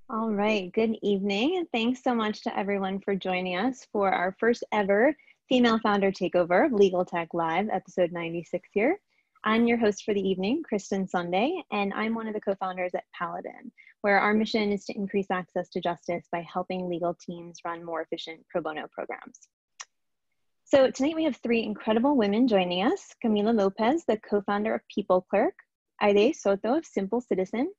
All right, good evening. Thanks so much to everyone for joining us for our first ever female founder takeover of Legal Tech Live, episode 96 here. I'm your host for the evening, Kristen Sonday, and I'm one of the co-founders at Paladin, where our mission is to increase access to justice by helping legal teams run more efficient pro bono programs. So tonight we have three incredible women joining us: Camila Lopez, the co-founder of PeopleClerk, Ayde Soto of Simple Citizen,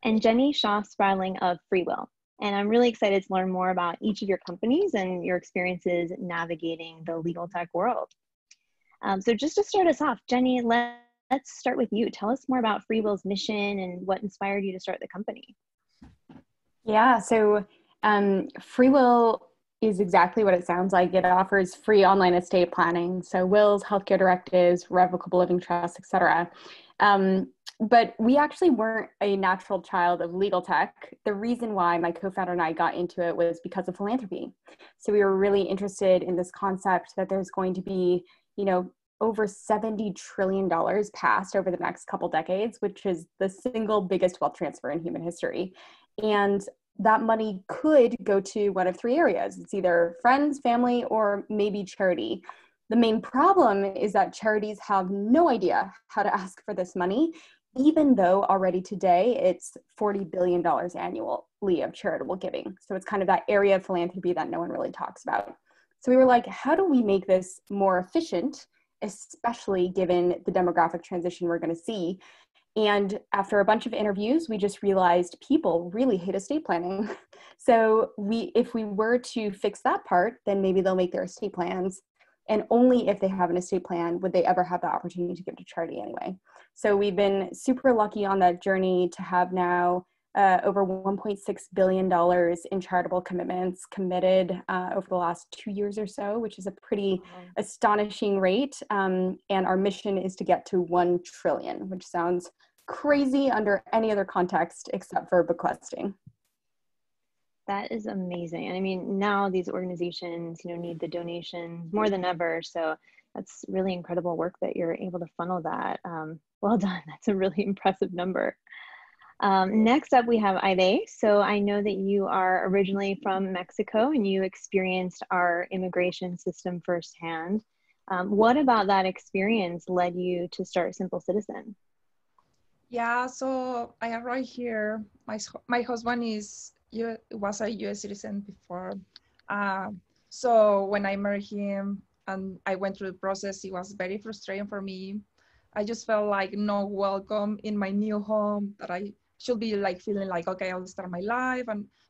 and Jenny Shaw-Spradling of FreeWill. And I'm really excited to learn more about each of your companies and your experiences navigating the legal tech world. So just to start us off, Jenny, let's start with you. Tell us more about FreeWill's mission and what inspired you to start the company. Yeah, so FreeWill is exactly what it sounds like. It offers free online estate planning, so wills, healthcare directives, revocable living trusts, etc. But we actually weren't a natural child of legal tech. The reason why my co-founder and I got into it was because of philanthropy. So we were really interested in this concept that there's going to be, over $70 trillion passed over the next couple decades, which is the single biggest wealth transfer in human history. And that money could go to one of three areas. It's either friends, family, or maybe charity. The main problem is that charities have no idea how to ask for this money, even though already today it's $40 billion annually of charitable giving. So it's kind of that area of philanthropy that no one really talks about. So we were like, how do we make this more efficient, especially given the demographic transition we're going to see? And after a bunch of interviews, we just realized people really hate estate planning. So if we were to fix that part, then maybe they'll make their estate plans. And only if they have an estate plan would they ever have the opportunity to give to charity anyway. So we've been super lucky on that journey to have now over $1.6 billion in charitable commitments committed over the last 2 years or so, which is a pretty astonishing rate. And our mission is to get to 1 trillion, which sounds crazy under any other context except for bequesting. That is amazing. And I mean, now these organizations, need the donations more than ever. So that's really incredible work that you're able to funnel that. Well done. That's a really impressive number. Next up, we have Ayde. So I know that you are originally from Mexico and you experienced our immigration system firsthand. What about that experience led you to start Simple Citizen? Yeah, so I arrived here. My husband was a U.S. citizen before. So when I married him and I went through the process, it was very frustrating for me. I just felt like not welcome in my new home, that I should be like feeling like, okay, I'll start my life.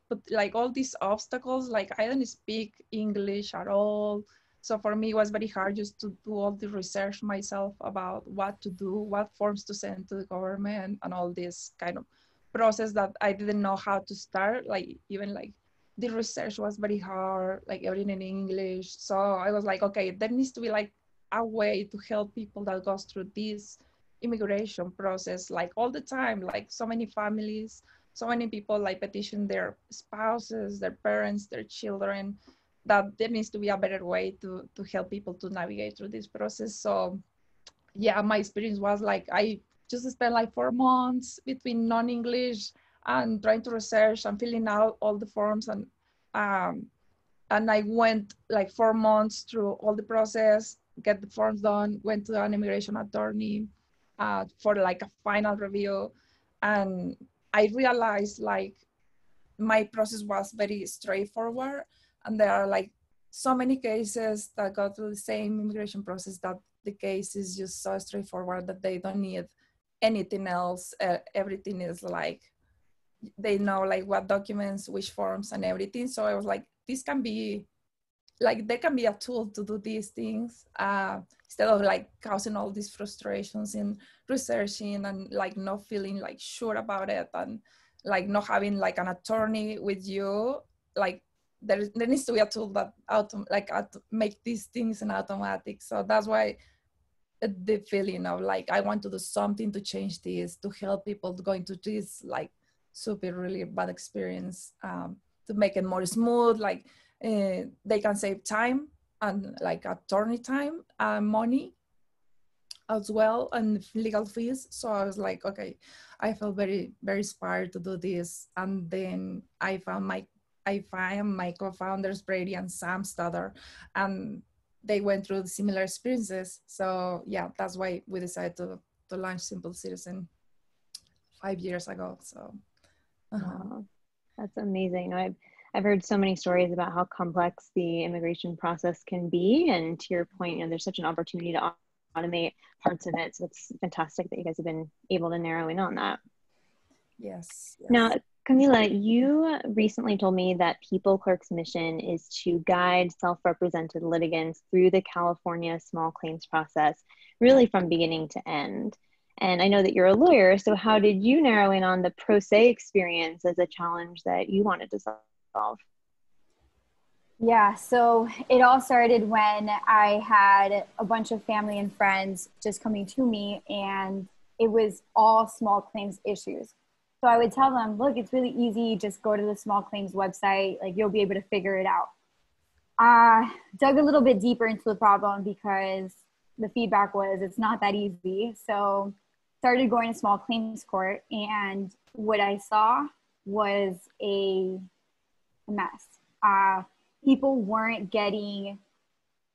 But like all these obstacles, like I didn't speak English at all. So for me, it was very hard just to do all the research myself about what to do, what forms to send to the government, and all this kind of process that I didn't know how to start. Like even like the research was very hard, like everything in English. So I was like, okay, there needs to be like a way to help people that goes through this immigration process, like all the time, like so many families, so many people like petition their spouses, their parents, their children, that there needs to be a better way to help people to navigate through this process. So yeah, my experience was like, I just spent like 4 months between non-English and trying to research and filling out all the forms. And I went like 4 months through all the process, get the forms done, went to an immigration attorney for like a final review. And I realized like my process was very straightforward. And there are like so many cases that go through the same immigration process that the case is just so straightforward that they don't need anything else. Everything is like, they know like what documents, which forms and everything. So I was like, this can be, like there can be a tool to do these things instead of like causing all these frustrations in researching and like not feeling like sure about it, and like not having like an attorney with you. Like there needs to be a tool that make these things an automatic. So that's why the feeling of like, I want to do something to change this, to help people going to this like super really bad experience, to make it more smooth. Like they can save time and like attorney time, money, as well and legal fees. So I was like, okay, I felt very, very inspired to do this. And then I found my co-founders, Brady and Sam Stoddard, and they went through similar experiences. So yeah, that's why we decided to launch Simple Citizen 5 years ago. So Wow, that's amazing. I've heard so many stories about how complex the immigration process can be, and to your point, there's such an opportunity to automate parts of it. So it's fantastic that you guys have been able to narrow in on that. yes. Now, Camila, you recently told me that PeopleClerk's mission is to guide self-represented litigants through the California small claims process, really from beginning to end. And I know that you're a lawyer, so how did you narrow in on the pro se experience as a challenge that you wanted to solve? Yeah, so it all started when I had a bunch of family and friends just coming to me, and it was all small claims issues. So I would tell them, look, it's really easy. Just go to the small claims website. Like, you'll be able to figure it out. Dug a little bit deeper into the problem because the feedback was it's not that easy. So started going to small claims court, and what I saw was a mess. People weren't getting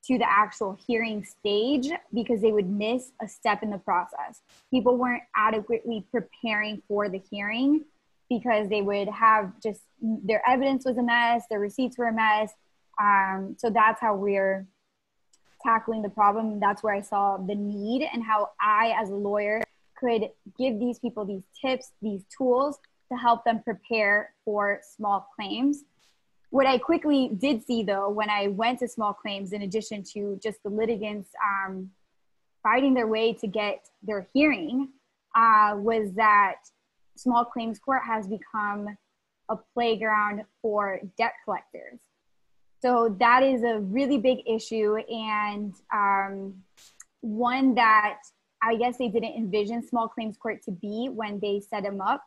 to the actual hearing stage because they would miss a step in the process. People weren't adequately preparing for the hearing because they would have just, their evidence was a mess, their receipts were a mess. So that's how we're tackling the problem. That's where I saw the need and how I, as a lawyer, could give these people these tips, these tools to help them prepare for small claims. What I quickly did see, though, when I went to small claims, in addition to just the litigants fighting their way to get their hearing, was that small claims court has become a playground for debt collectors. So that is a really big issue, and one that I guess they didn't envision small claims court to be when they set them up.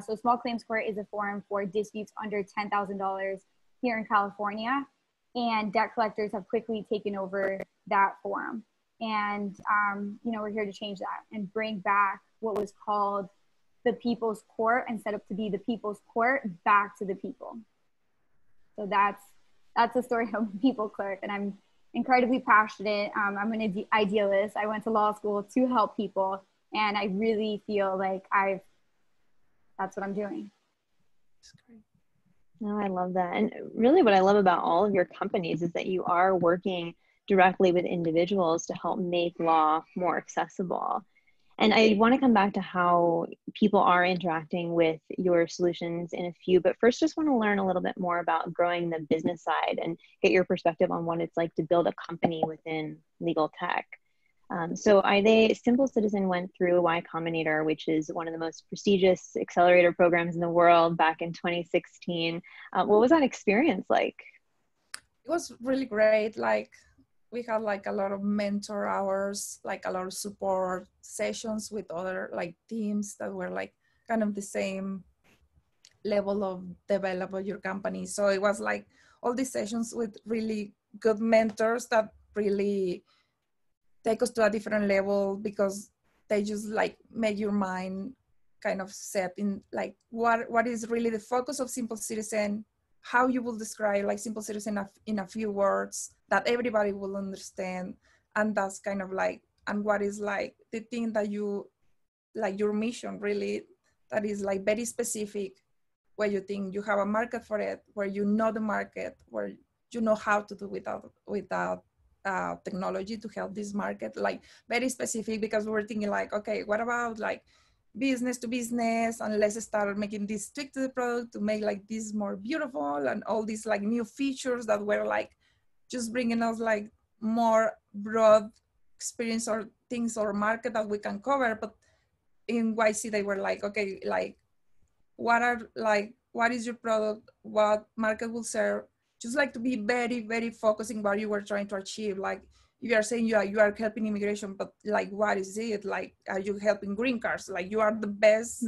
So small claims court is a forum for disputes under $10,000 here in California, and debt collectors have quickly taken over that forum. And, we're here to change that and bring back what was called the people's court and set up to be the people's court back to the people. So that's the story of PeopleClerk, and I'm incredibly passionate. I'm an idealist. I went to law school to help people, and I really feel like that's what I'm doing. That's great. No, I love that. And really what I love about all of your companies is that you are working directly with individuals to help make law more accessible. And I want to come back to how people are interacting with your solutions in a few, but first just want to learn a little bit more about growing the business side and get your perspective on what it's like to build a company within legal tech. So Ayde, Simple Citizen went through Y Combinator, which is one of the most prestigious accelerator programs in the world back in 2016. What was that experience like? It was really great. Like, we had like a lot of mentor hours, like a lot of support sessions with other like teams that were like kind of the same level of develop your company. So it was like all these sessions with really good mentors that really take us to a different level, because they just like make your mind kind of set in like what is really the focus of Simple Citizen, how you will describe like Simple Citizen in a few words that everybody will understand. And that's kind of like, and what is like the thing that you, like your mission really, that is like very specific, where you think you have a market for it, where you know the market, where you know how to do without technology to help this market, like very specific, because we were thinking like, okay, what about like business to business, and let's start making this tweak to the product to make like this more beautiful, and all these like new features that were like just bringing us like more broad experience or things or market that we can cover. But in YC they were like, okay, like what is your product, what market will serve, just like to be very, very focusing what you were trying to achieve. Like you are saying you are helping immigration, but like what is it? Like, are you helping green cards? Like you are the best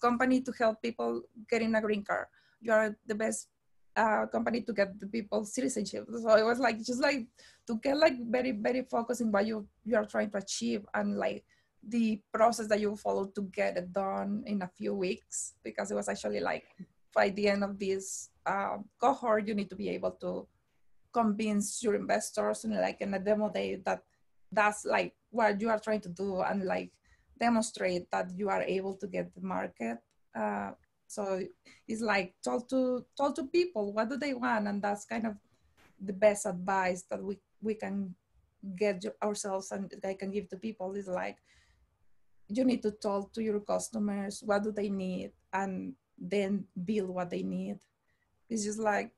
company to help people getting a green card. You are the best company to get the people citizenship. So it was like just like to get like very very focused in what you are trying to achieve, and like the process that you follow to get it done in a few weeks, because it was actually like by the end of this cohort you need to be able to convince your investors and like in a demo day that that's like what you are trying to do, and like demonstrate that you are able to get the market. So it's like told to people what do they want, and that's kind of the best advice that we can get ourselves and I can give to people is like you need to talk to your customers what do they need and then build what they need. It's just like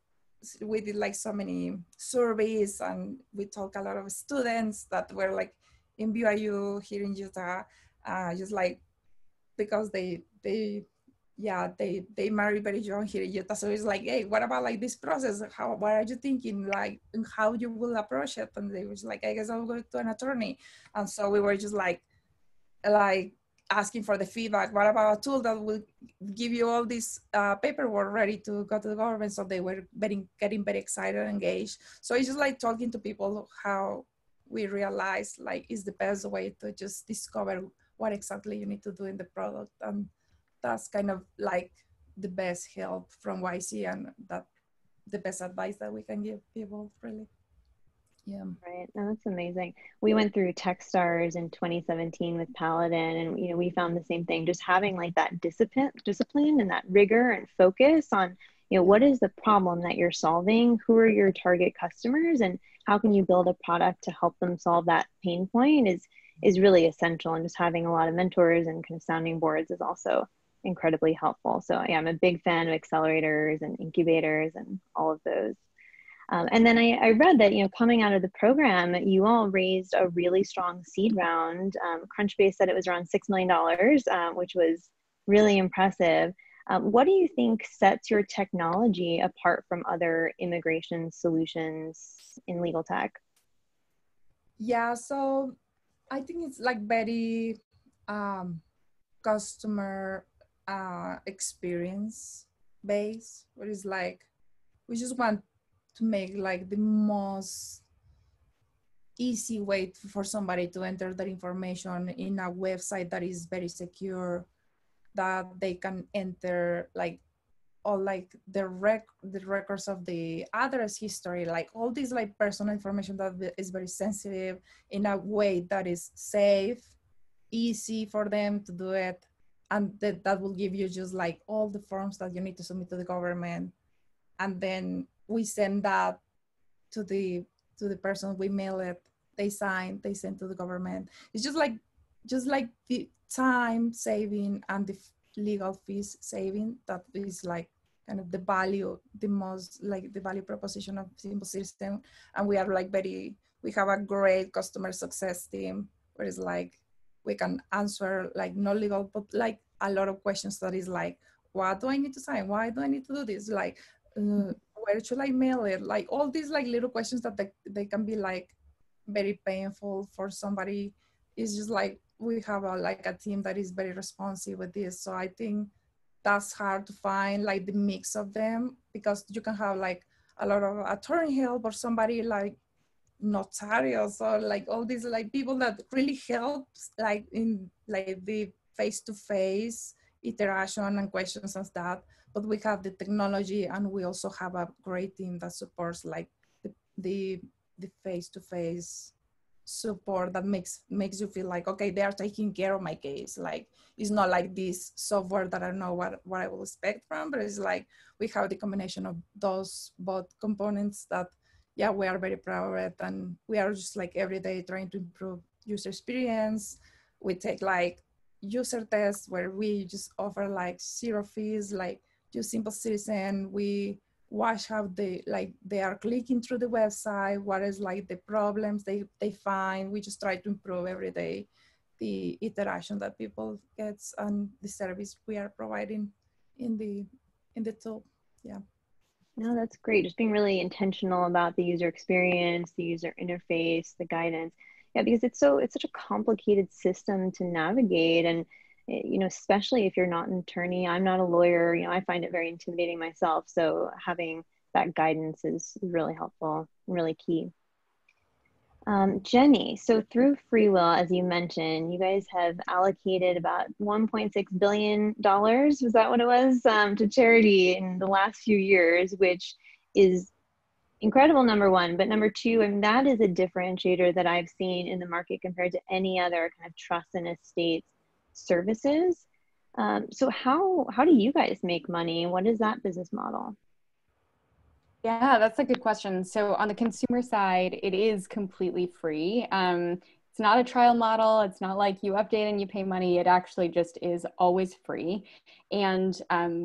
we did like so many surveys and we talk a lot of students that were like in BYU here in Utah, just like because they marry very young here in Utah. So it's like, hey, what about like this process? What are you thinking? Like, and how you will approach it? And they was like, I guess I'll go to an attorney. And so we were just like asking for the feedback. What about a tool that will give you all this paperwork ready to go to the government? So they were getting very excited and engaged. So it's just like talking to people how we realize like is the best way to just discover what exactly you need to do in the product. And that's kind of like the best help from YC, and that the best advice that we can give people, really. Yeah. Right. No, that's amazing. We went through Techstars in 2017 with Paladin, and we found the same thing. Just having like that discipline and that rigor and focus on what is the problem that you're solving, who are your target customers, and how can you build a product to help them solve that pain point is really essential. And just having a lot of mentors and kind of sounding boards is also incredibly helpful. So yeah, I'm a big fan of accelerators and incubators and all of those. And then I read that, coming out of the program, you all raised a really strong seed round. Crunchbase said it was around $6 million, which was really impressive. What do you think sets your technology apart from other immigration solutions in legal tech? Yeah, so I think it's like very customer experience based, where it's like we just want to make like the most easy way for somebody to enter their information in a website that is very secure, that they can enter like all like the records of the address history, like all this like personal information that is very sensitive, in a way that is safe, easy for them to do it, and that will give you just like all the forms that you need to submit to the government, and then we send that to the person, we mail it, they sign, they send to the government. It's just like the time saving and the legal fees saving, that is like kind of the value, the most like the value proposition of Simple Citizen. And we are like we have a great customer success team, where it's like we can answer like not legal, but like a lot of questions that is like, what do I need to sign? Why do I need to do this? Like, where should I mail it? Like all these like little questions that they can be like very painful for somebody. It's just like we have like a team that is very responsive with this. So I think that's hard to find, like the mix of them, because you can have like a lot of attorney help or somebody like notarials or like all these like people that really helps like in like the face-to-face interaction and questions and that. But we have the technology, and we also have a great team that supports like the face-to-face support that makes you feel like, okay, they are taking care of my case. Like it's not like this software that I don't know what I will expect from, but it's like we have the combination of those both components that, yeah, we are very proud of it. And we are just like every day trying to improve user experience. We take like user tests where we just offer like 0 fees, like just Simple Citizen. We watch how they are clicking through the website, what is like the problems they find. We just try to improve every day the iteration that people gets and the service we are providing in the tool. Yeah. No, that's great. Just being really intentional about the user experience, the user interface, the guidance. Yeah, because it's such a complicated system to navigate. And, especially if you're not an attorney, I'm not a lawyer, I find it very intimidating myself. So having that guidance is really helpful, really key. Jenny, so through FreeWill, as you mentioned, you guys have allocated about $1.6 billion, was that what it was, to charity in the last few years, which is incredible, number one. But number two, and that is a differentiator that I've seen in the market compared to any other kind of trust and estates services. So how do you guys make money? What is that business model? Yeah, that's a good question. So on the consumer side, it is completely free. It's not a trial model. It's not like you update and you pay money. It actually just is always free. And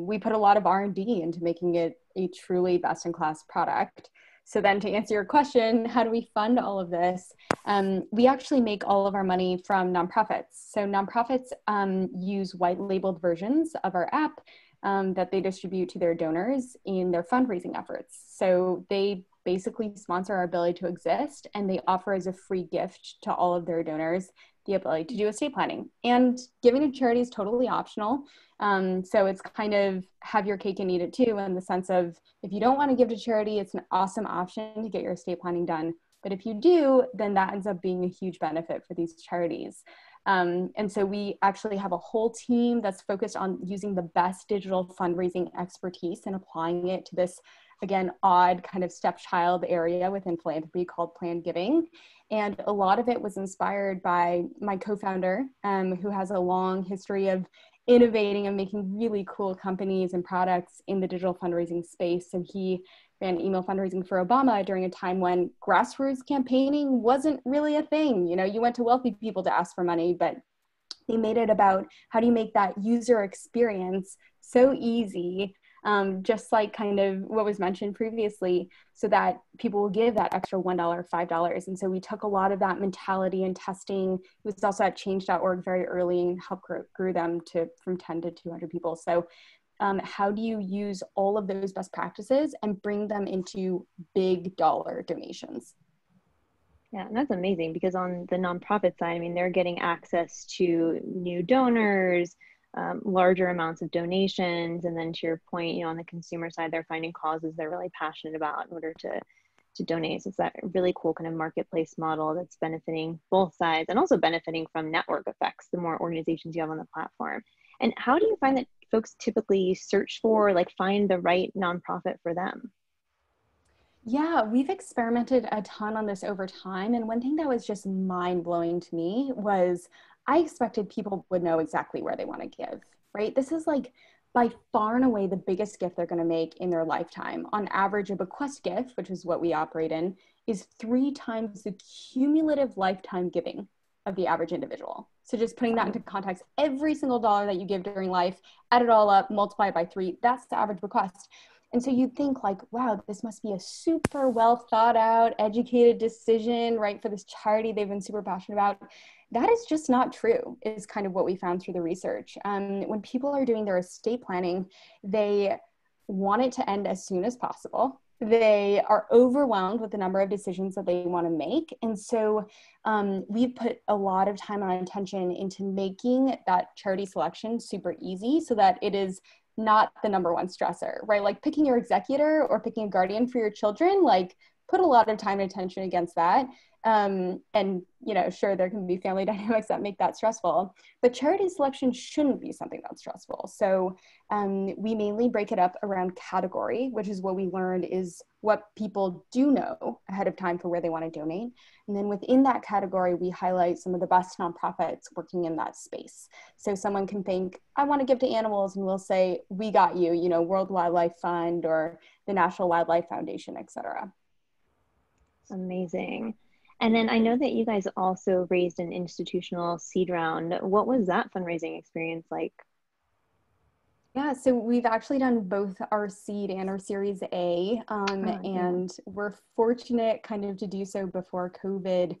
we put a lot of R&D into making it a truly best-in-class product. So then to answer your question, how do we fund all of this? We actually make all of our money from nonprofits. So nonprofits use white labeled versions of our app that they distribute to their donors in their fundraising efforts. So they basically sponsor our ability to exist, and they offer as a free gift to all of their donors the ability to do estate planning. And giving to charity is totally optional. So it's kind of have your cake and eat it too, in the sense of if you don't want to give to charity, it's an awesome option to get your estate planning done. But if you do, then that ends up being a huge benefit for these charities. And so we actually have a whole team that's focused on using the best digital fundraising expertise and applying it to this, again, odd kind of stepchild area within philanthropy called planned giving. And a lot of it was inspired by my co-founder, who has a long history of innovating and making really cool companies and products in the digital fundraising space. So he ran email fundraising for Obama during a time when grassroots campaigning wasn't really a thing. You know, you went to wealthy people to ask for money, but they made it about how do you make that user experience so easy, just like kind of what was mentioned previously, so that people will give that extra $1, $5. And so we took a lot of that mentality and testing. It was also at change.org very early and helped grew them from 10 to 200 people. So how do you use all of those best practices and bring them into big dollar donations? Yeah, and that's amazing, because on the nonprofit side, I mean, they're getting access to new donors, larger amounts of donations, and then to your point, you know, on the consumer side, they're finding causes they're really passionate about in order to donate. So it's that really cool kind of marketplace model that's benefiting both sides and also benefiting from network effects, the more organizations you have on the platform. And how do you find that folks typically search for, like, find the right nonprofit for them? Yeah, we've experimented a ton on this over time. And one thing that was just mind blowing to me was I expected people would know exactly where they want to give, right? This is like by far and away the biggest gift they're going to make in their lifetime. On average, a bequest gift, which is what we operate in, is 3 times the cumulative lifetime giving of the average individual. So just putting that into context, every single dollar that you give during life, add it all up, multiply it by 3, that's the average bequest. And so you'd think like, wow, this must be a super well thought out, educated decision, right, for this charity they've been super passionate about. That is just not true, is kind of what we found through the research. When people are doing their estate planning, they want it to end as soon as possible. They are overwhelmed with the number of decisions that they want to make. And so we've put a lot of time and attention into making that charity selection super easy so that it is not the number one stressor, right? Like picking your executor or picking a guardian for your children, like put a lot of time and attention against that. And, you know, sure, there can be family dynamics that make that stressful, but charity selection shouldn't be something that's stressful. So we mainly break it up around category, which is what we learned is what people do know ahead of time for where they want to donate. And then within that category, we highlight some of the best nonprofits working in that space. So someone can think, I want to give to animals, and we'll say, we got you, you know, World Wildlife Fund or the National Wildlife Foundation, et cetera. Amazing. And then I know that you guys also raised an institutional seed round. What was that fundraising experience like? Yeah, so we've actually done both our seed and our Series A, and we're fortunate kind of to do so before COVID.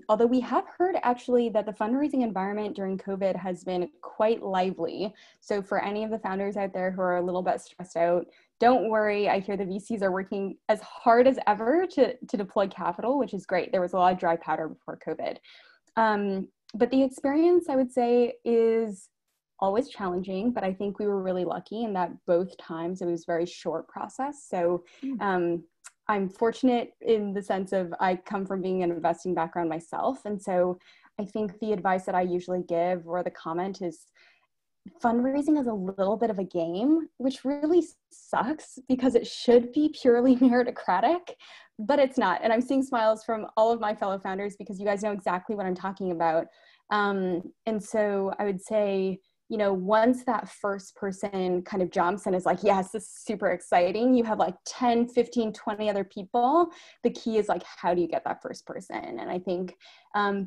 Although we have heard actually that the fundraising environment during COVID has been quite lively. So for any of the founders out there who are a little bit stressed out, don't worry. I hear the VCs are working as hard as ever to deploy capital, which is great. There was a lot of dry powder before COVID. But the experience, I would say, is always challenging, but I think we were really lucky in that both times it was a very short process. So I'm fortunate in the sense of I come from being an investing background myself. And so I think the advice that I usually give or the comment is fundraising is a little bit of a game, which really sucks because it should be purely meritocratic, but it's not. And I'm seeing smiles from all of my fellow founders because you guys know exactly what I'm talking about. And so I would say, you know, once that first person kind of jumps and is like, yes, this is super exciting, you have like 10, 15, 20 other people. The key is like, how do you get that first person? And I think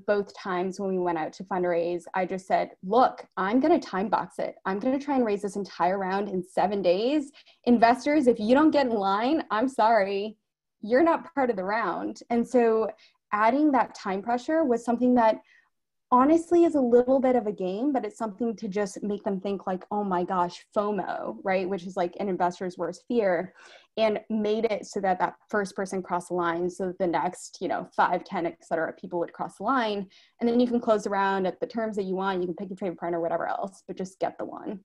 both times when we went out to fundraise, I just said, look, I'm going to time box it. I'm going to try and raise this entire round in 7 days. Investors, if you don't get in line, I'm sorry, you're not part of the round. And so adding that time pressure was something that honestly is a little bit of a game, but it's something to just make them think like, oh my gosh, FOMO, right? Which is like an investor's worst fear, and made it so that that first person crossed the line. So that the next, you know, 5, 10, et cetera, people would cross the line. And then you can close the round at the terms that you want. You can pick your favorite partner or whatever else, but just get the one.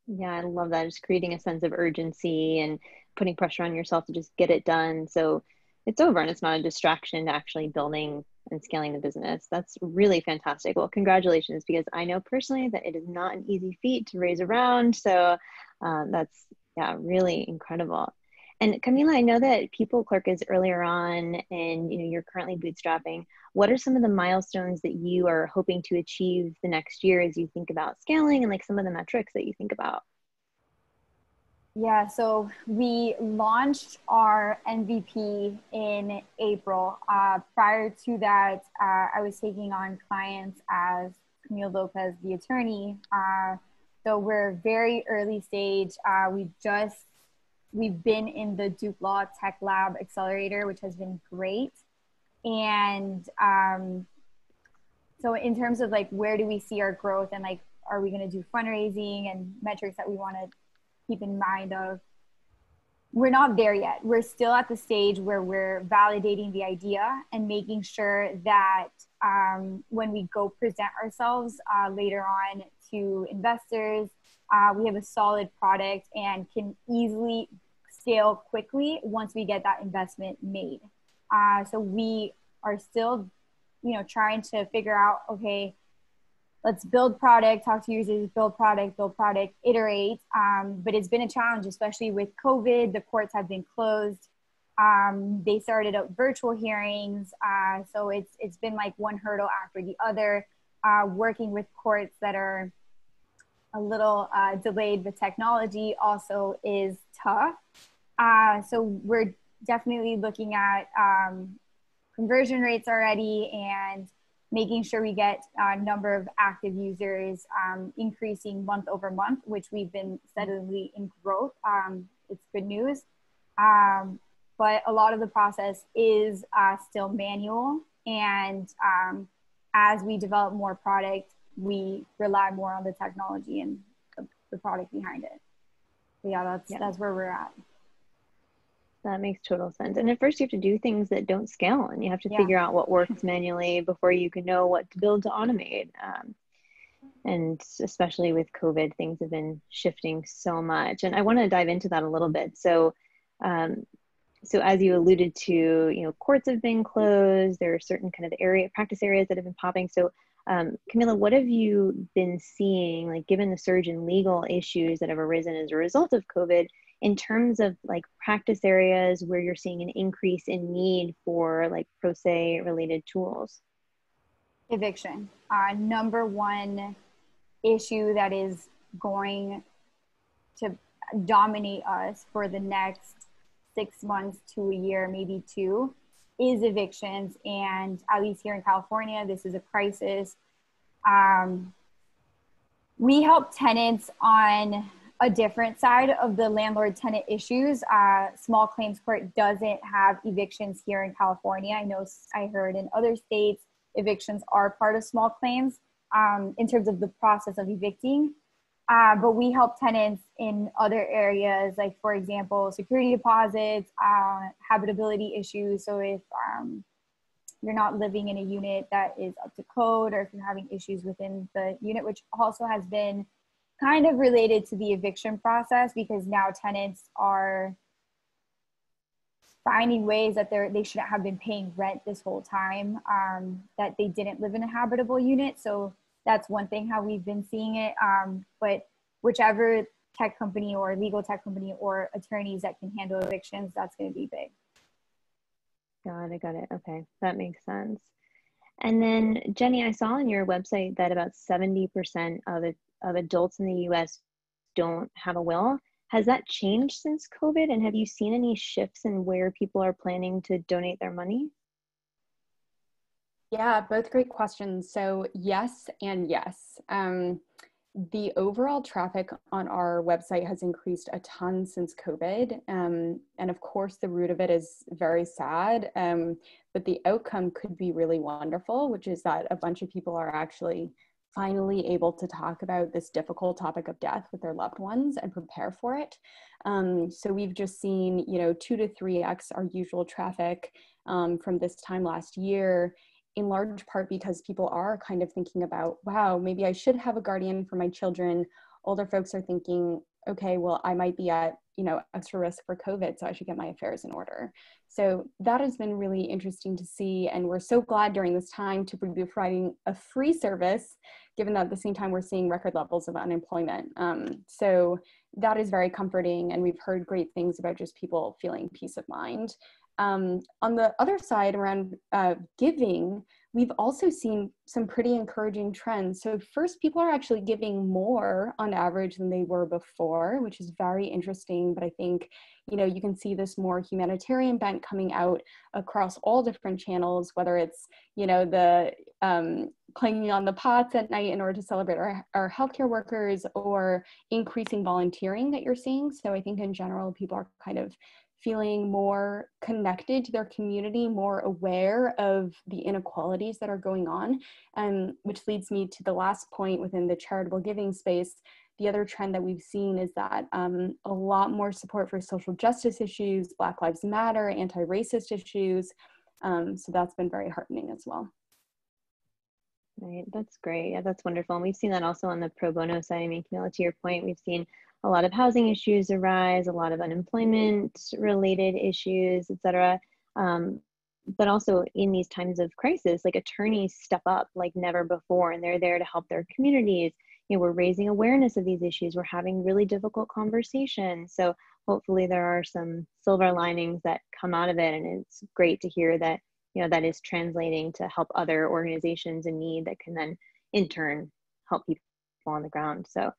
Yeah, I love that. Just creating a sense of urgency and putting pressure on yourself to just get it done. So it's over and it's not a distraction to actually building and scaling the business. That's really fantastic. Well, congratulations, because I know personally that it is not an easy feat to raise a round. So that's, yeah, really incredible. And Camila, I know that PeopleClerk is earlier on and you know you're currently bootstrapping. What are some of the milestones that you are hoping to achieve the next year as you think about scaling and like some of the metrics that you think about? Yeah, so we launched our MVP in April. Prior to that, I was taking on clients as Camila Lopez, the attorney. So we're very early stage. We've been in the Duke Law Tech Lab Accelerator, which has been great. And so in terms of like, where do we see our growth and like, are we going to do fundraising and metrics that we want to keep in mind of, we're not there yet. We're still at the stage where we're validating the idea and making sure that when we go present ourselves later on to investors, we have a solid product and can easily scale quickly once we get that investment made. So we are still, you know, trying to figure out, okay, let's build product, talk to users, build product, iterate. But it's been a challenge, especially with COVID. The courts have been closed. They started up virtual hearings. So it's been like one hurdle after the other. Working with courts that are a little delayed with technology also is tough. So we're definitely looking at conversion rates already and making sure we get a number of active users increasing month over month, which we've been steadily in growth. It's good news. But a lot of the process is still manual. And as we develop more product, we rely more on the technology and the product behind it. So yeah, that's where we're at. That makes total sense. And at first you have to do things that don't scale and you have to figure out what works manually before you can know what to build to automate. And especially with COVID, things have been shifting so much. And I want to dive into that a little bit. So, so as you alluded to, you know, courts have been closed. There are certain kind of practice areas that have been popping. So Camila, what have you been seeing, like given the surge in legal issues that have arisen as a result of COVID, in terms of like practice areas where you're seeing an increase in need for like pro se related tools? Eviction, number one issue that is going to dominate us for the next 6 months to a year, maybe 2, is evictions. And at least here in California, this is a crisis. We help tenants on a different side of the landlord-tenant issues. Small claims court doesn't have evictions here in California. I heard in other states, evictions are part of small claims in terms of the process of evicting. But we help tenants in other areas, like for example, security deposits, habitability issues. So if you're not living in a unit that is up to code, or if you're having issues within the unit, which also has been kind of related to the eviction process, because now tenants are finding ways that they shouldn't have been paying rent this whole time, that they didn't live in a habitable unit. So that's one thing how we've been seeing it. But whichever tech company or legal tech company or attorneys that can handle evictions, that's going to be big. Got it. Okay, that makes sense. And then Jenny, I saw on your website that about 70% of adults in the US don't have a will. Has that changed since COVID? And have you seen any shifts in where people are planning to donate their money? Yeah, both great questions. So yes and yes. The overall traffic on our website has increased a ton since COVID. And of course, the root of it is very sad, but the outcome could be really wonderful, which is that a bunch of people are actually finally able to talk about this difficult topic of death with their loved ones and prepare for it. So we've just seen, 2 to 3x our usual traffic from this time last year, in large part because people are kind of thinking about, wow, maybe I should have a guardian for my children. Older folks are thinking, okay, well, I might be at, extra risk for COVID, so I should get my affairs in order. So that has been really interesting to see. And we're so glad during this time to be providing a free service, given that at the same time we're seeing record levels of unemployment. So that is very comforting. And we've heard great things about just people feeling peace of mind. On the other side, around giving, we've also seen some pretty encouraging trends. So first, people are actually giving more on average than they were before, which is very interesting. But I think, you can see this more humanitarian bent coming out across all different channels, whether it's, the clanging on the pots at night in order to celebrate our healthcare workers, or increasing volunteering that you're seeing. So I think in general, people are kind of feeling more connected to their community, more aware of the inequalities that are going on, which leads me to the last point within the charitable giving space. The other trend that we've seen is that a lot more support for social justice issues, Black Lives Matter, anti-racist issues. So that's been very heartening as well. Right, that's great. Yeah, that's wonderful. And we've seen that also on the pro bono side. I mean, Camila, to your point, we've seen a lot of housing issues arise, a lot of unemployment related issues, et cetera. But also in these times of crisis, like attorneys step up like never before, and they're there to help their communities. We're raising awareness of these issues. We're having really difficult conversations. So hopefully there are some silver linings that come out of it. And it's great to hear that, that is translating to help other organizations in need that can then in turn help people on the ground. So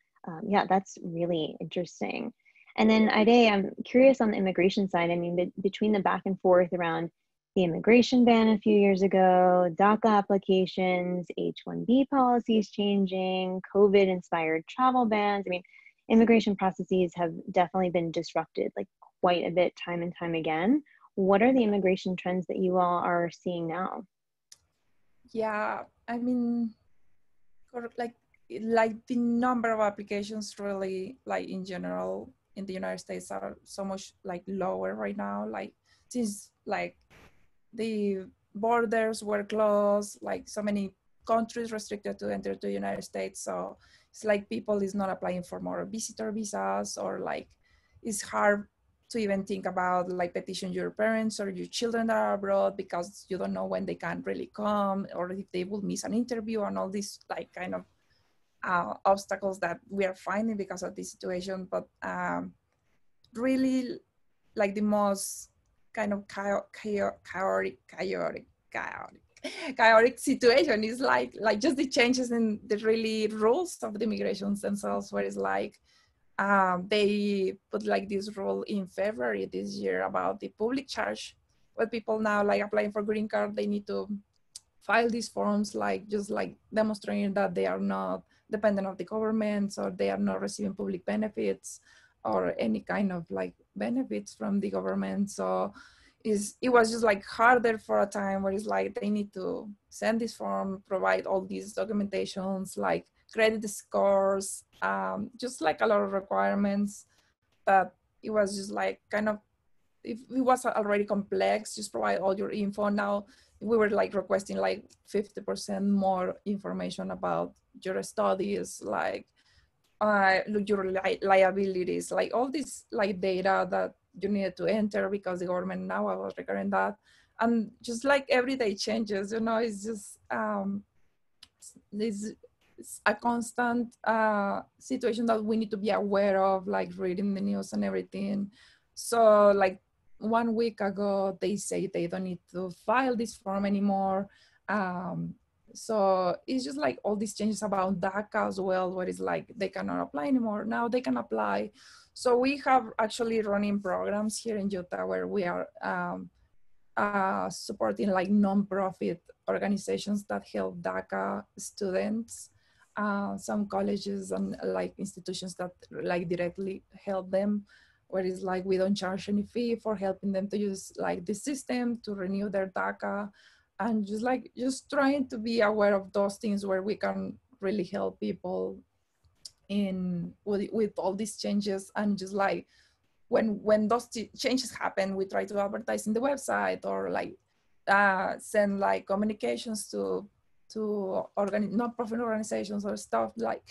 yeah, that's really interesting. And then Ayde, I'm curious on the immigration side. I mean, between the back and forth around the immigration ban a few years ago, DACA applications, H-1B policies changing, COVID-inspired travel bans. I mean, immigration processes have definitely been disrupted like quite a bit time and time again. What are the immigration trends that you all are seeing now? Yeah, I mean, like the number of applications really, like in general in the United States, are so much like lower right now. Like since like the borders were closed, like so many countries restricted to enter the United States. So it's like people is not applying for more visitor visas, or like it's hard to even think about like petition your parents or your children that are abroad, because you don't know when they can really come, or if they will miss an interview, and all these like kind of obstacles that we are finding because of this situation. But really like the most kind of chaotic situation is like just the changes in the really rules of the immigrations themselves, where it's like they put like this rule in February this year about the public charge, where people now like applying for green card, they need to file these forms, like just like demonstrating that they are not dependent of the government, or they are not receiving public benefits or any kind of like benefits from the government. So it was just like harder for a time, where it's like they need to send this form, provide all these documentations, like credit scores, just like a lot of requirements, that it was just like kind of if it was already complex, just provide all your info. Now we were like requesting like 50% more information about your studies, like your liabilities, like all this like data that you needed to enter because the government now was requiring that. And just like everyday changes, you know, it's just this is a constant situation that we need to be aware of, like reading the news and everything. So like 1 week ago, they say they don't need to file this form anymore. So it's just like all these changes about DACA as well, where it's like they cannot apply anymore. Now they can apply. So we have actually running programs here in Utah where we are supporting like nonprofit organizations that help DACA students, some colleges and like institutions that like directly help them, where it's like we don't charge any fee for helping them to use like the system to renew their DACA, and just trying to be aware of those things where we can really help people in with all these changes. And just like when those changes happen, we try to advertise in the website or like send like communications to non-profit organizations or stuff like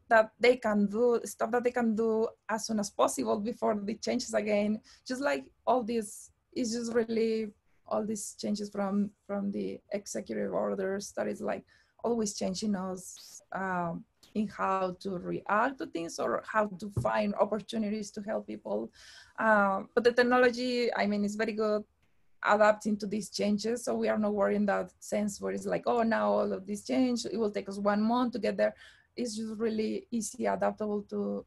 that they can do, stuff that they can do as soon as possible before the changes again. Just like all this is just really all these changes from the executive orders that is like always changing us in how to react to things or how to find opportunities to help people. But the technology, I mean, is very good adapting to these changes. So we are not worried in that sense where it's like, oh, now all of this change, it will take us 1 month to get there. It's just really easy, adaptable to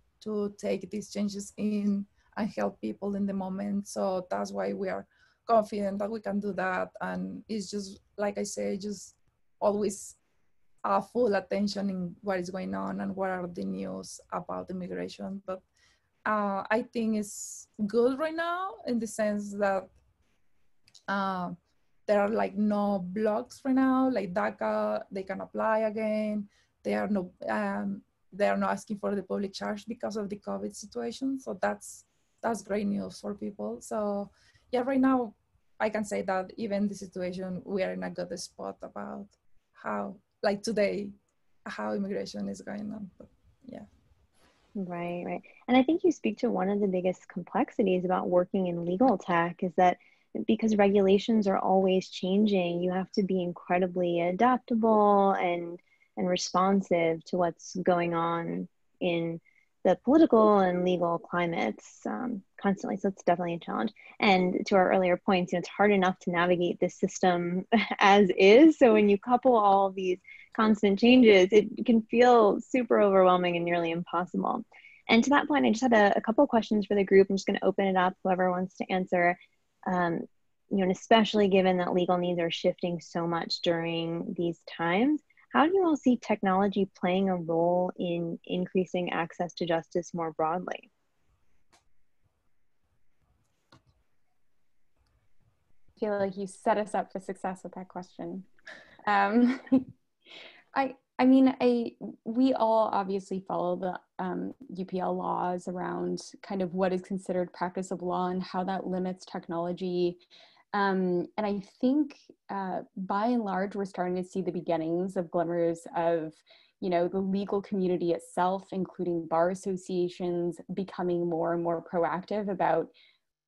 take these changes in and help people in the moment. So that's why we are confident that we can do that. And it's just, like I say, just always full attention in what is going on and what are the news about immigration. But I think it's good right now in the sense that there are like no blocks right now, like DACA, they can apply again. They are not asking for the public charge because of the COVID situation. So that's great news for people. So yeah, right now I can say that even the situation, we are in a good spot about how, like today, how immigration is going on. But yeah. Right. And I think you speak to one of the biggest complexities about working in legal tech is that because regulations are always changing, you have to be incredibly adaptable and responsive to what's going on in the political and legal climates constantly. So it's definitely a challenge. And to our earlier points, you know, it's hard enough to navigate this system as is. So when you couple all of these constant changes, it can feel super overwhelming and nearly impossible. And to that point, I just had a couple of questions for the group. I'm just going to open it up, whoever wants to answer. You know, and especially given that legal needs are shifting so much during these times, how do you all see technology playing a role in increasing access to justice more broadly? I feel like you set us up for success with that question. We all obviously follow the UPL laws around kind of what is considered practice of law and how that limits technology. And I think by and large, we're starting to see the beginnings of glimmers of, you know, the legal community itself, including bar associations, becoming more and more proactive about,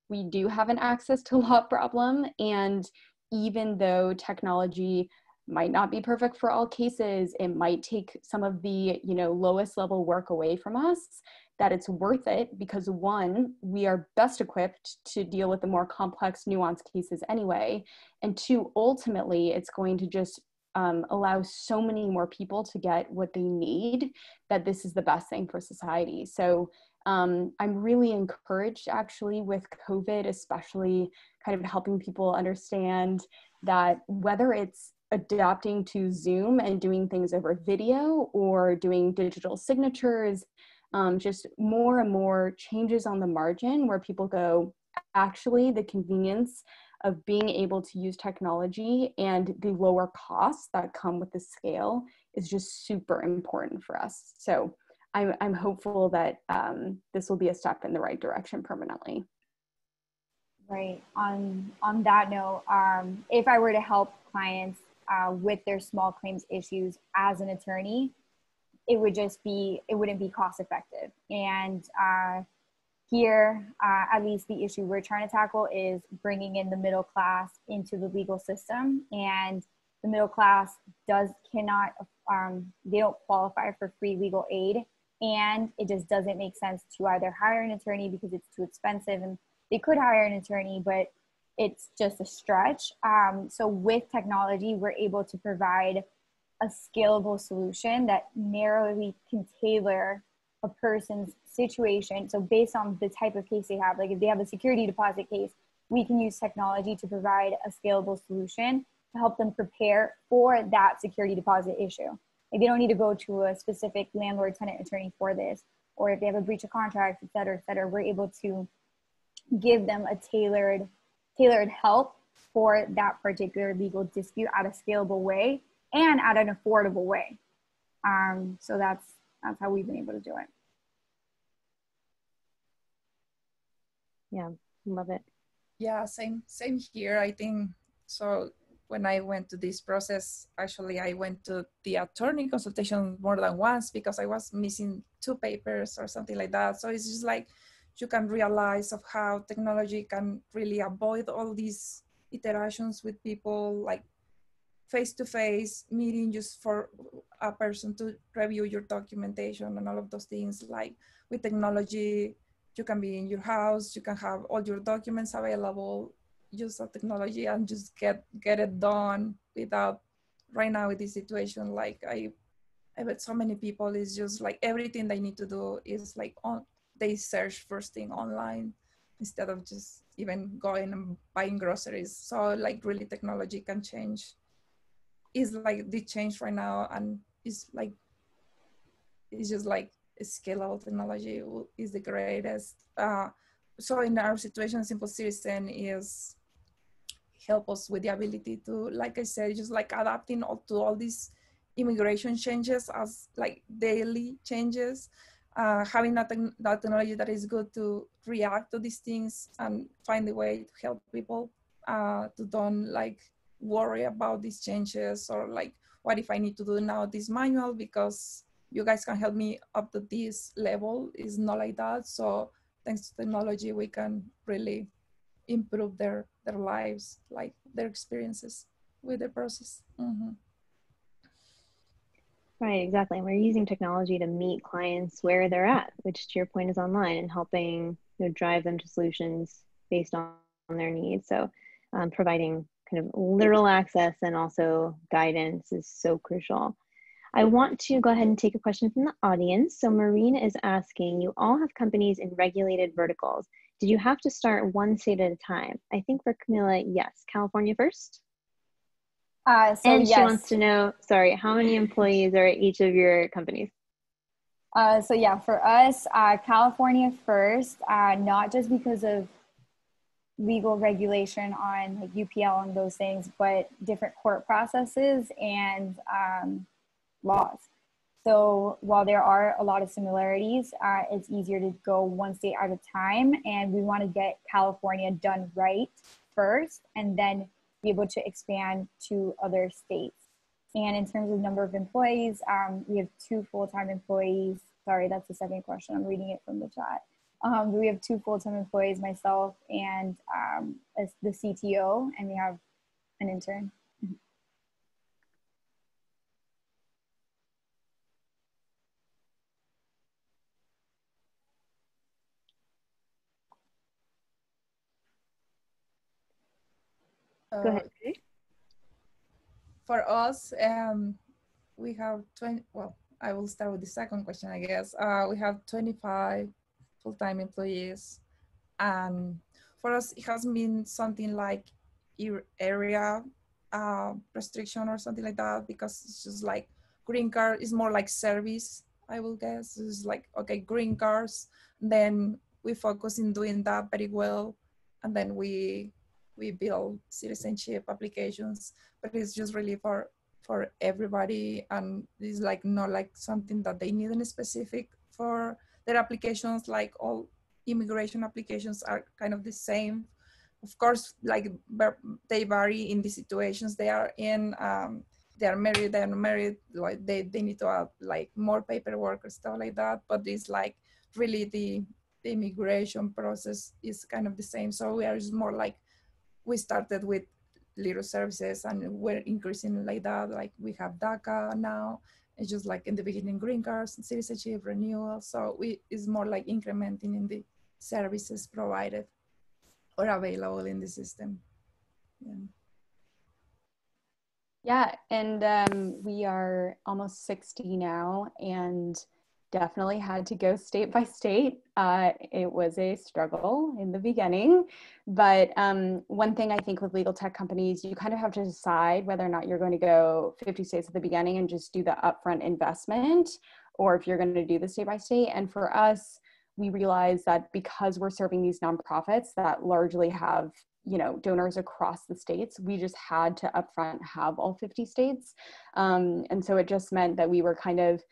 we do have an access to law problem. And even though technology might not be perfect for all cases, it might take some of the, you know, lowest level work away from us, that it's worth it because one, we are best equipped to deal with the more complex, nuanced cases anyway. And two, ultimately, it's going to just allow so many more people to get what they need, that this is the best thing for society. So I'm really encouraged actually with COVID, especially kind of helping people understand that whether it's adapting to Zoom and doing things over video or doing digital signatures, just more and more changes on the margin where people go, actually the convenience of being able to use technology and the lower costs that come with the scale is just super important for us. So I'm hopeful that this will be a step in the right direction permanently. Right. On that note, if I were to help clients with their small claims issues as an attorney, it wouldn't be cost effective. And here, at least the issue we're trying to tackle is bringing in the middle class into the legal system. And the middle class cannot, they don't qualify for free legal aid. And it just doesn't make sense to either hire an attorney because it's too expensive, and they could hire an attorney, but it's just a stretch. So with technology, we're able to provide a scalable solution that narrowly can tailor a person's situation. So based on the type of case they have, like if they have a security deposit case, we can use technology to provide a scalable solution to help them prepare for that security deposit issue. Like they don't need to go to a specific landlord-tenant attorney for this, or if they have a breach of contract, et cetera, we're able to give them a tailored help for that particular legal dispute at a scalable way and at an affordable way. So that's how we've been able to do it. Yeah, love it. Yeah, same here. I think so. When I went to this process, actually, I went to the attorney consultation more than once because I was missing 2 papers or something like that. So it's just like you can realize of how technology can really avoid all these iterations with people, like face-to-face meeting just for a person to review your documentation and all of those things. Like with technology, you can be in your house, you can have all your documents available, use the technology and just get it done without, right now with this situation, like I bet so many people is just like everything they need to do is like they search first thing online instead of just even going and buying groceries. So like really technology can change, is like the change right now, and it's just like scalable technology is the greatest. So in our situation, Simple Citizen is help us with the ability to, like I said, just like adapting to all these immigration changes as like daily changes, having that technology that is good to react to these things and find a way to help people to don't like worry about these changes, or like, what if I need to do now this manual because you guys can help me up to this level. Is not like that. So thanks to technology, we can really improve their lives, like their experiences with the process. Mm-hmm. Right, exactly. And we're using technology to meet clients where they're at, which to your point is online, and helping drive them to solutions based on their needs. So providing kind of literal access and also guidance is so crucial. I want to go ahead and take a question from the audience. So Marina is asking, you all have companies in regulated verticals. Did you have to start one state at a time? I think for Camila, yes. California first? And she wants to know, sorry, how many employees are at each of your companies? So yeah, for us, California first, not just because of legal regulation on like UPL and those things, but different court processes and laws. So while there are a lot of similarities, it's easier to go one state at a time, and we want to get California done right first and then be able to expand to other states. And in terms of number of employees, we have 2 full-time employees. Sorry, that's the second question. I'm reading it from the chat. We have 2 full-time employees, myself and as the CTO, and we have an intern. Go ahead. For us, we have 20, well, I will start with the second question, I guess. We have 25 full-time employees. And for us, it has been something like area restriction or something like that, because it's just like green card is more like service, I will guess. It's like, okay, green cards, then we focus in doing that very well. And then we build citizenship applications, but it's just really for everybody, and it's like not like something that they need in specific for their applications. Like all immigration applications are kind of the same of course, like they vary in the situations they are in. They are married, they're not married, like they need to have like more paperwork or stuff like that. But it's like really the immigration process is kind of the same. So we are just more like, we started with little services and we're increasing like that. Like we have DACA now. It's just like in the beginning, green cards, citizenship, renewal. So it's more like incrementing in the services provided or available in the system. Yeah, and we are almost 60 now and definitely had to go state by state. It was a struggle in the beginning, but one thing I think with legal tech companies, you kind of have to decide whether or not you're going to go 50 states at the beginning and just do the upfront investment, or if you're going to do the state by state. And for us, we realized that because we're serving these nonprofits that largely have, you know, donors across the states, we just had to upfront have all 50 states. And so it just meant that we were kind of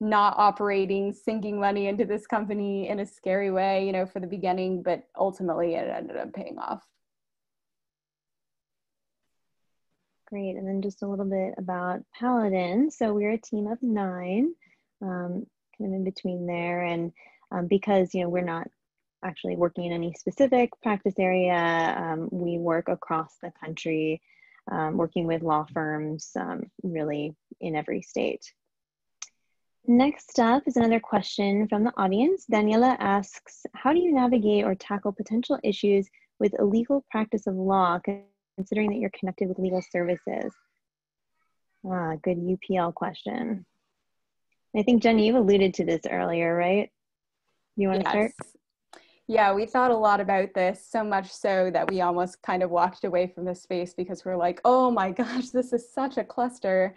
not operating, sinking money into this company in a scary way, you know, for the beginning, but ultimately it ended up paying off. Great, and then just a little bit about Paladin. So we're a team of 9, kind of in between there, and because, you know, we're not actually working in any specific practice area, we work across the country, working with law firms, really in every state. Next up is another question from the audience. Daniela asks, how do you navigate or tackle potential issues with illegal practice of law, considering that you're connected with legal services? Good UPL question. I think, Jen, you've alluded to this earlier, right? You want to start? Yeah, we thought a lot about this, so much so that we almost kind of walked away from the space because we're like, oh my gosh, this is such a cluster,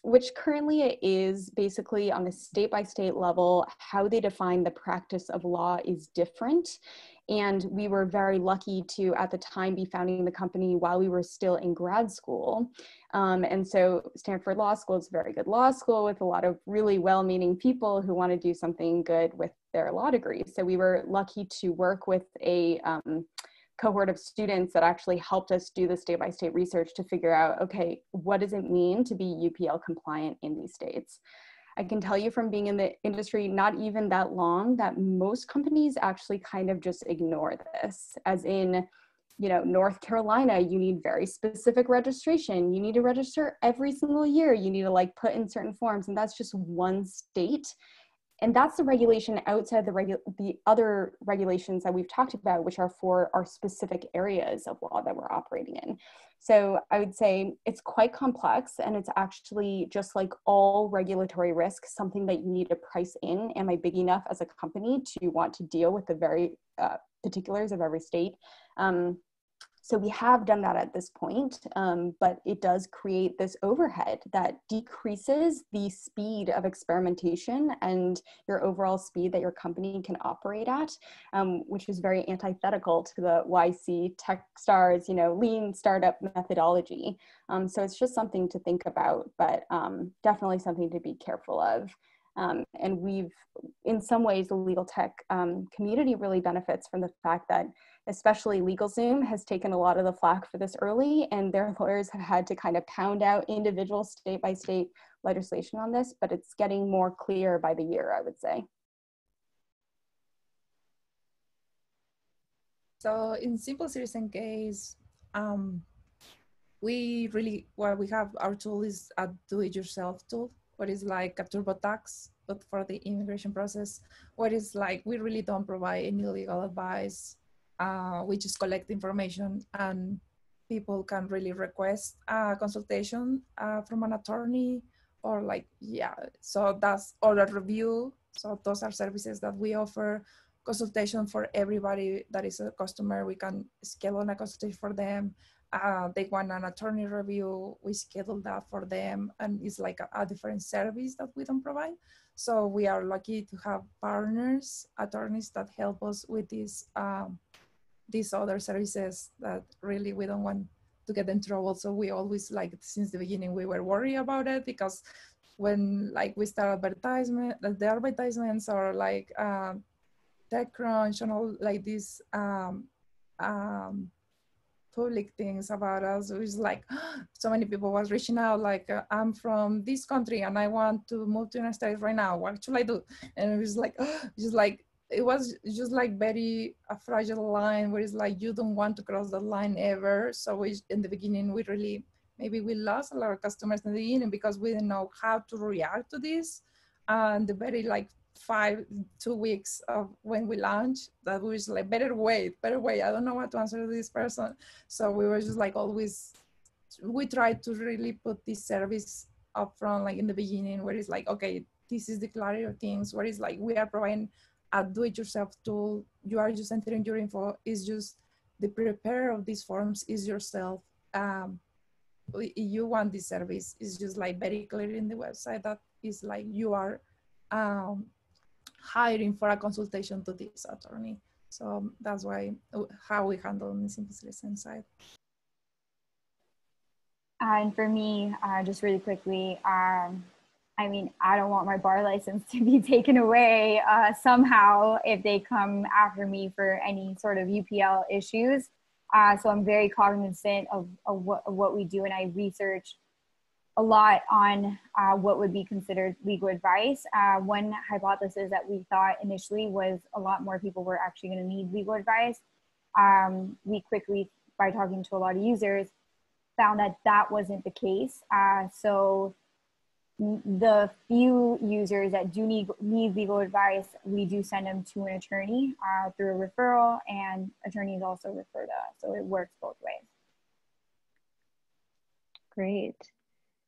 which currently it is. Basically on a state-by-state level, how they define the practice of law is different. And we were very lucky to, at the time, be founding the company while we were still in grad school. And so Stanford Law School is a very good law school with a lot of really well-meaning people who want to do something good with their law degree. So we were lucky to work with a cohort of students that actually helped us do the state-by-state research to figure out, okay, what does it mean to be UPL compliant in these states? I can tell you from being in the industry not even that long that most companies actually kind of just ignore this. As in, you know, North Carolina, you need very specific registration. You need to register every single year. You need to like put in certain forms, and that's just one state. And that's the regulation outside the other regulations that we've talked about, which are for our specific areas of law that we're operating in. So I would say it's quite complex, and it's actually, just like all regulatory risk, something that you need to price in. Am I big enough as a company to want to deal with the very particulars of every state? So we have done that at this point, but it does create this overhead that decreases the speed of experimentation and your overall speed that your company can operate at, which is very antithetical to the YC Techstars, you know, lean startup methodology. So it's just something to think about, but definitely something to be careful of. And we've, in some ways, the legal tech community really benefits from the fact that especially LegalZoom has taken a lot of the flack for this early, and their lawyers have had to kind of pound out individual state-by-state legislation on this, but it's getting more clear by the year, I would say. So in simple citizen case, we really, what we have, our tool is a do-it-yourself tool, what is like a TurboTax, but for the immigration process, what is like, we really don't provide any legal advice. We just collect information, and people can really request a consultation from an attorney, or like, yeah, so that's, or a review. So those are services that we offer. Consultation for everybody that is a customer. We can schedule a consultation for them. They want an attorney review, we schedule that for them, and it's like a different service that we don't provide. So we are lucky to have partners, attorneys that help us with these other services that really we don't want to get in trouble. So we always, like, since the beginning, we were worried about it, because when like we start the advertisements, or like TechCrunch and all like these public things about us. It was like so many people was reaching out like, I'm from this country and I want to move to the United States right now. What should I do? And it was like, it was just like very a fragile line where it's like, you don't want to cross the line ever. So in the beginning, maybe we lost a lot of customers in the beginning because we didn't know how to react to this. And the very like 2 weeks of when we launched, that was like, better wait, I don't know what to answer to this person. So we were just like always, we tried to really put this service up front, like in the beginning, where it's like, okay, this is the clarity of things, where it's like, we are providing a do-it-yourself tool. You are just entering your info. It's just the preparer of these forms is yourself. You want this service, it's just like very clear in the website that is like, you are hiring for a consultation to this attorney. So that's how we handle on the Simple Citizen side. And for me, just really quickly, I mean, I don't want my bar license to be taken away somehow if they come after me for any sort of UPL issues. So I'm very cognizant of what we do, and I research a lot on what would be considered legal advice. One hypothesis that we thought initially was a lot more people were actually going to need legal advice. We quickly, by talking to a lot of users, found that that wasn't the case. So the few users that do need legal advice, we do send them to an attorney through a referral, and attorneys also refer to us. So it works both ways. Great.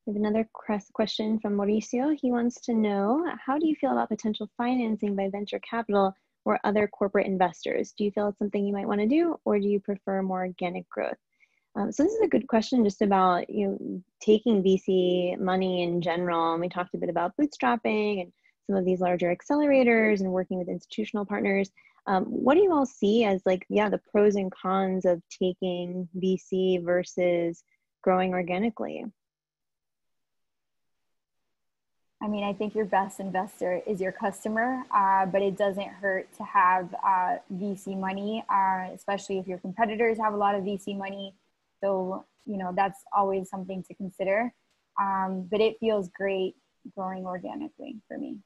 We have another question from Mauricio. He wants to know, how do you feel about potential financing by venture capital or other corporate investors? Do you feel it's something you might want to do, or do you prefer more organic growth? So this is a good question just about, taking VC money in general. And we talked a bit about bootstrapping and some of these larger accelerators and working with institutional partners. What do you all see as the pros and cons of taking VC versus growing organically? I mean, I think your best investor is your customer, but it doesn't hurt to have VC money, especially if your competitors have a lot of VC money. So, that's always something to consider. But it feels great growing organically for me.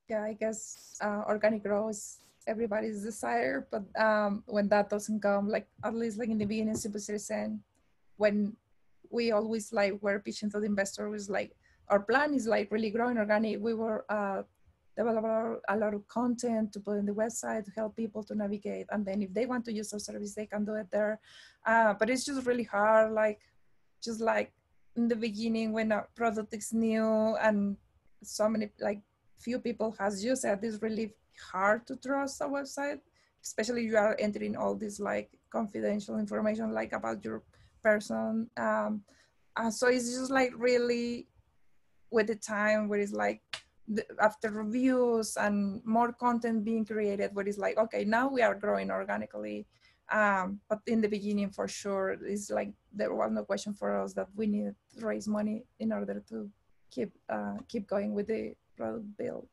Yeah, I guess organic growth is everybody's desire, but when that doesn't come, at least in the beginning, Simple Citizen, when we always were pitching to the investor, was our plan is really growing organic. We were develop a lot of content to put in the website to help people to navigate, and then if they want to use our service, they can do it there. But it's just really hard, just in the beginning when a product is new and so many few people has used it, it's really hard to trust a website, especially you are entering all this confidential information about your person. So it's just really with the time where it's after reviews and more content being created, where it's okay, now we are growing organically. But in the beginning, for sure, it's there was no question for us that we needed to raise money in order to keep going with the product build.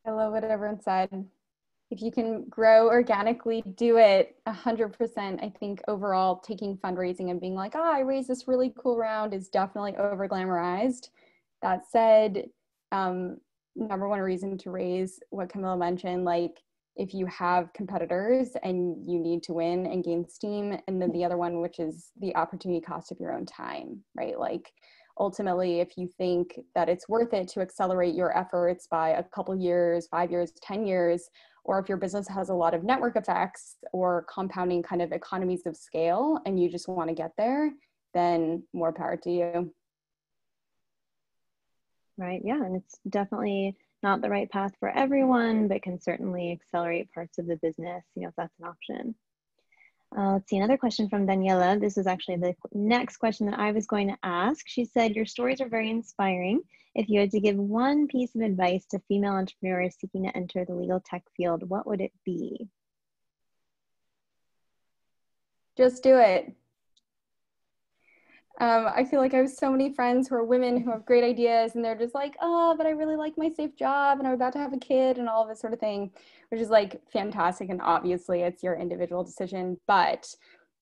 I love what everyone said. If you can grow organically, do it 100%. I think overall taking fundraising and being I raised this really cool round is definitely over glamorized. That said, number one reason to raise, what Camila mentioned, if you have competitors and you need to win and gain steam, and then the other one, which is the opportunity cost of your own time, right? Ultimately, if you think that it's worth it to accelerate your efforts by a couple years, 5 years, 10 years, or if your business has a lot of network effects or compounding kind of economies of scale and you just want to get there, then more power to you. Right, yeah, and it's definitely not the right path for everyone, but can certainly accelerate parts of the business, if that's an option. Let's see, another question from Daniela. This is actually the next question that I was going to ask. She said, your stories are very inspiring. If you had to give one piece of advice to female entrepreneurs seeking to enter the legal tech field, what would it be? Just do it. I feel like I have so many friends who are women who have great ideas, and they're just like, oh, but I really like my safe job and I'm about to have a kid and all of this sort of thing, which is like fantastic. And obviously it's your individual decision, but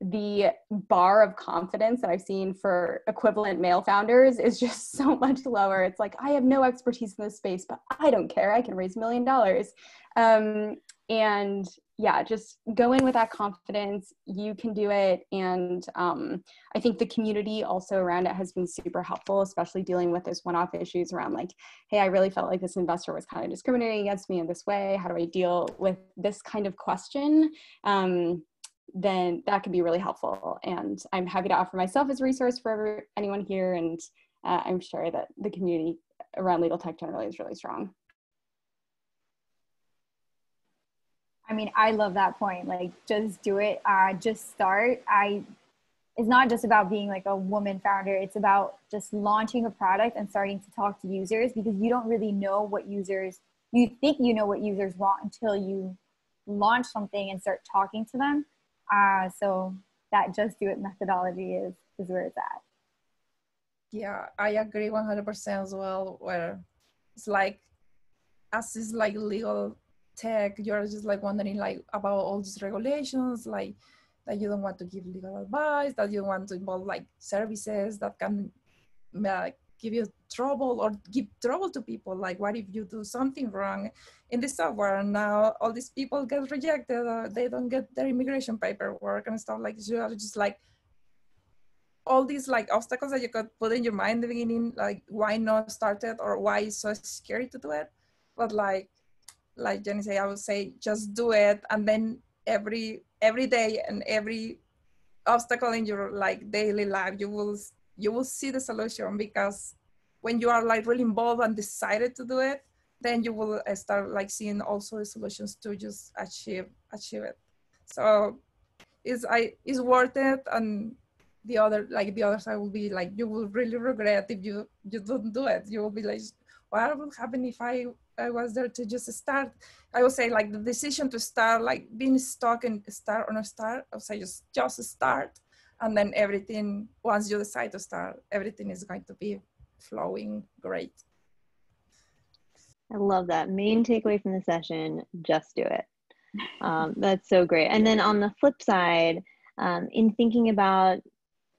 the bar of confidence that I've seen for equivalent male founders is just so much lower. It's like, I have no expertise in this space, but I don't care. I can raise $1 million. And yeah, just go in with that confidence. You can do it. And I think the community also around it has been super helpful, especially dealing with those one-off issues around like, hey, I really felt like this investor was kind of discriminating against me in this way. How do I deal with this kind of question? Then that can be really helpful. And I'm happy to offer myself as a resource for anyone here. And I'm sure that the community around legal tech generally is really strong. I mean, I love that point. Like, just do it. Just start. It's not just about being like a woman founder. It's about just launching a product and starting to talk to users, because you don't really know what users, you think you know what users want until you launch something and start talking to them. So that just do it methodology is where it's at. Yeah, I agree 100% as well, where it's like, as is like legal tech, you're just like wondering like about all these regulations, like that you don't want to give legal advice, that you want to involve like services that can give you trouble or give trouble to people. Like, what if you do something wrong in the software and now all these people get rejected, or they don't get their immigration paperwork and stuff. Like, you are just like all these like obstacles that you could put in your mind in the beginning, like why not start it, or why it's so scary to do it. But like Jenny said, I would say just do it, and then every day and every obstacle in your like daily life, you will see the solution, because when you are like really involved and decided to do it, then you will start like seeing also the solutions to just achieve it. So it's worth it. And the other side will be like, you will really regret if you don't do it. You will be like, what would happen if I was there to just start? I would say like the decision to start, like being stuck and start, I would say just start. And then everything, once you decide to start, everything is going to be flowing great. I love that. Main takeaway from the session, just do it. That's so great. And then on the flip side, in thinking about,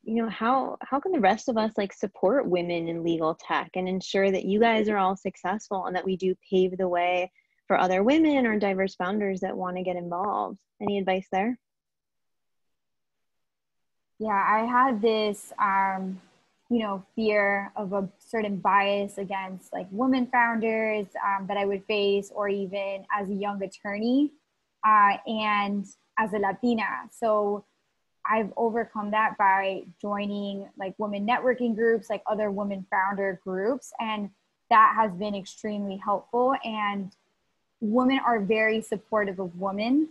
you know, how can the rest of us like support women in legal tech and ensure that you guys are all successful and that we do pave the way for other women or diverse founders that want to get involved? Any advice there? Yeah, I had this, fear of a certain bias against like women founders that I would face, or even as a young attorney and as a Latina. So I've overcome that by joining like women networking groups, like other women founder groups. And that has been extremely helpful. And women are very supportive of women.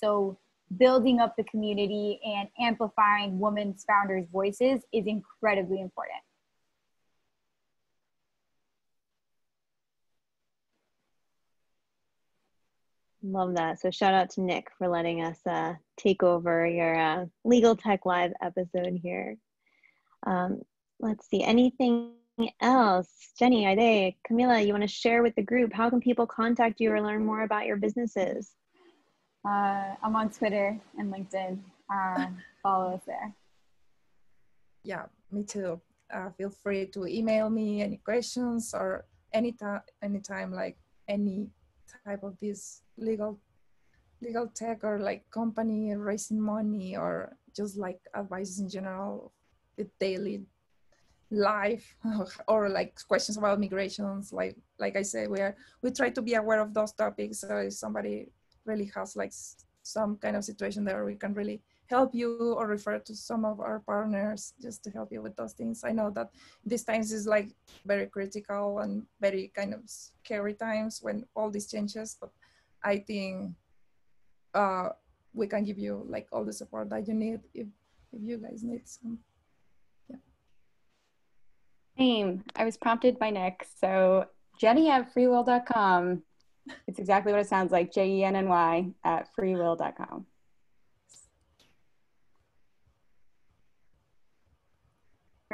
So building up the community and amplifying women's founders' voices is incredibly important. Love that. So shout out to Nick for letting us take over your Legal Tech Live episode here. Let's see, anything else? Jenny, Ayde, Camila, you want to share with the group, how can people contact you or learn more about your businesses? I'm on Twitter and LinkedIn. Follow us there. Yeah, me too. Feel free to email me any questions, or anytime, like any type of this legal tech, or like company raising money, or just like advice in general with daily life, or like questions about migrations. Like I say, we try to be aware of those topics. So if somebody really has like some kind of situation there, we can really help you, or refer to some of our partners just to help you with those things. I know that these times is like very critical and very kind of scary times when all these changes, but I think we can give you like all the support that you need if you guys need some. Yeah. Same. I was prompted by Nick. So Jenny at freewill.com. It's exactly what it sounds like, JENNY at freewill.com.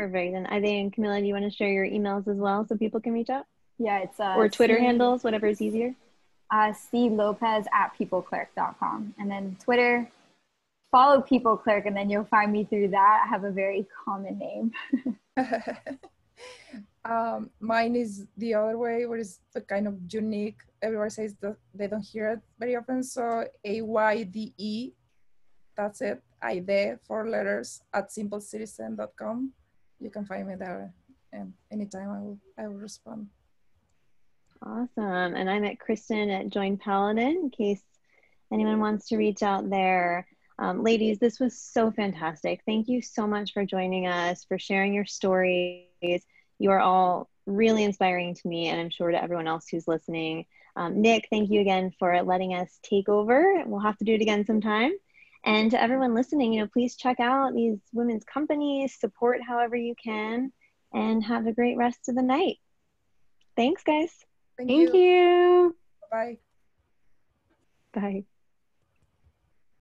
Perfect. And Ayde and Camila, do you want to share your emails as well so people can reach out? Yeah, it's or Twitter handles, whatever is easier. clopez@peopleclerk.com. And then Twitter, follow PeopleClerk, and then you'll find me through that. I have a very common name. Mine is the other way, where it's the kind of unique. Everyone says that they don't hear it very often. So AYDE, that's it. Ayde, 4 letters, @simplecitizen.com. You can find me there, and anytime I will respond. Awesome. And I'm at Kristen at Join Paladin in case anyone wants to reach out there. Ladies, this was so fantastic. Thank you so much for joining us, for sharing your stories. You are all really inspiring to me, and I'm sure to everyone else who's listening. Nick, thank you again for letting us take over. We'll have to do it again sometime. And to everyone listening, please check out these women's companies, support however you can, and have a great rest of the night. Thanks, guys. Thank Thank you. you. Bye. Bye.